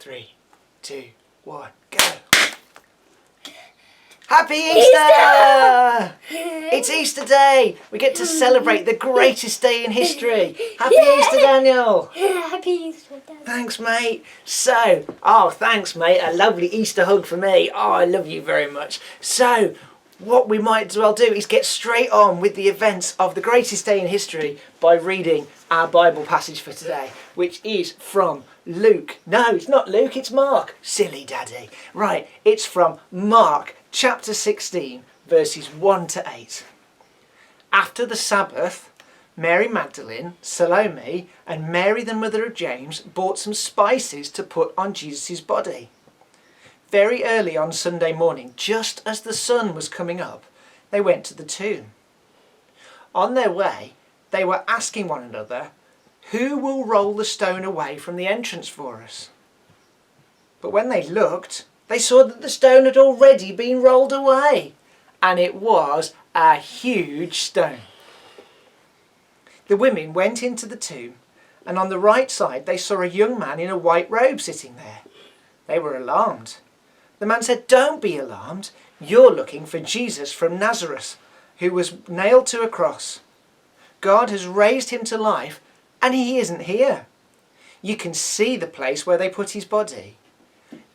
3, 2, 1, go. Happy Easter! It's Easter Day. We get to celebrate the greatest day in history. Happy Easter, Daniel. Happy Easter, Dad. Thanks, mate. So, thanks, mate. A lovely Easter hug for me. Oh, I love you very much. So, what we might as well do is get straight on with the events of the greatest day in history by reading our Bible passage for today, which is from Luke. No, it's not Luke, it's Mark. Silly daddy. Right, it's from Mark chapter 16, verses 1 to 8. After the Sabbath, Mary Magdalene, Salome, and Mary the mother of James bought some spices to put on Jesus' body. Very early on Sunday morning, just as the sun was coming up, they went to the tomb. On their way, they were asking one another, "Who will roll the stone away from the entrance for us?" But when they looked, they saw that the stone had already been rolled away, and it was a huge stone. The women went into the tomb, and on the right side they saw a young man in a white robe sitting there. They were alarmed. The man said, "Don't be alarmed. You're looking for Jesus from Nazareth, who was nailed to a cross. God has raised him to life, and he isn't here. You can see the place where they put his body.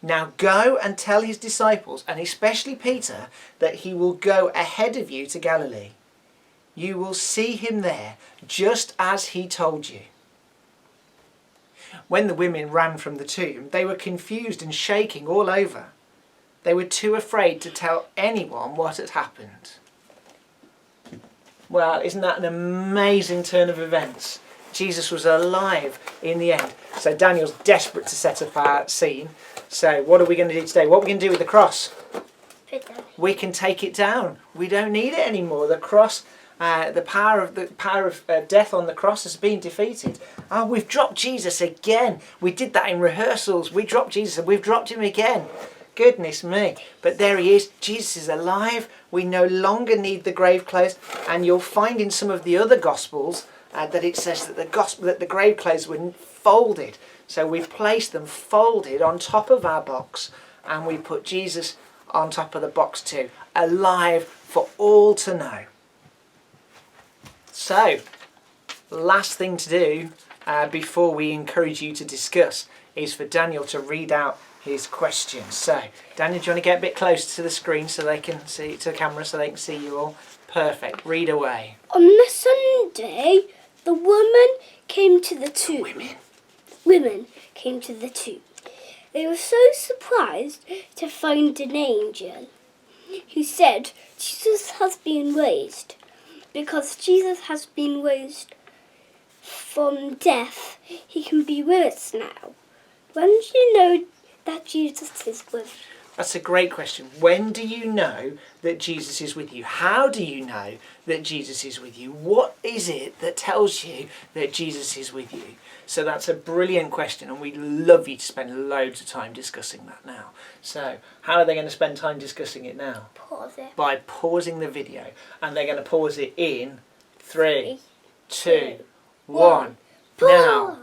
Now go and tell his disciples, and especially Peter, that he will go ahead of you to Galilee. You will see him there, just as he told you." When the women ran from the tomb, they were confused and shaking all over. They were too afraid to tell anyone what had happened. Well, isn't that an amazing turn of events? Jesus was alive in the end. So Daniel's desperate to set up our scene. So what are we going to do today? What are we going to do with the cross? We can take it down. We don't need it anymore. The cross, the power of death on the cross has been defeated. Oh, we've dropped Jesus again. We did that in rehearsals. We dropped Jesus and we've dropped him again. Goodness me. But there he is. Jesus is alive. We no longer need the grave clothes. And you'll find in some of the other Gospels that it says that the grave clothes were folded. So we've placed them folded on top of our box, and we put Jesus on top of the box too, alive for all to know. So, last thing to do before we encourage you to discuss is for Daniel to read out his questions. So, Daniel, do you want to get a bit closer to the screen so they can see, to the camera, so they can see you all? Perfect. Read away. On the Sunday, the women came to the tomb. Women came to the tomb. They were so surprised to find an angel who said, "Jesus has been raised. Because Jesus has been raised from death, he can be with us now." When do you know that Jesus is with you? That's a great question. When do you know that Jesus is with you? How do you know that Jesus is with you? What is it that tells you that Jesus is with you? So that's a brilliant question, and we'd love you to spend loads of time discussing that now. So how are they going to spend time discussing it now? Pause it. By pausing the video, and they're going to pause it in 3, 2, 1. Now.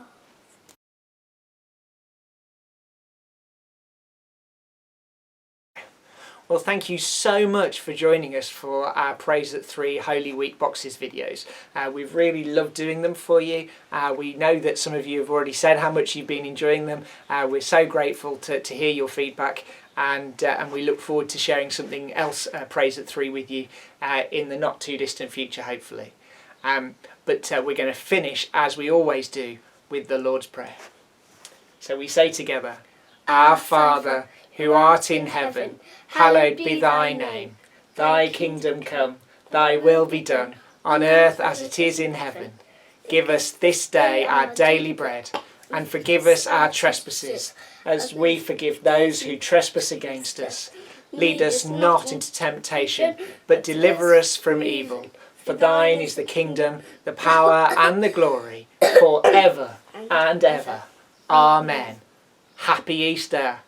Well, thank you so much for joining us for our Praise at 3 Holy Week Boxes videos. We've really loved doing them for you. We know that some of you have already said how much you've been enjoying them. We're so grateful to hear your feedback, and we look forward to sharing something else, Praise at 3, with you in the not too distant future, hopefully. But we're going to finish, as we always do, with the Lord's Prayer. So we say together, "Our Father, who art in heaven, hallowed be thy name. Thy kingdom come, thy will be done, on earth as it is in heaven. Give us this day our daily bread, and forgive us our trespasses, as we forgive those who trespass against us. Lead us not into temptation, but deliver us from evil. For thine is the kingdom, the power, and the glory, for ever and ever. Amen." Happy Easter.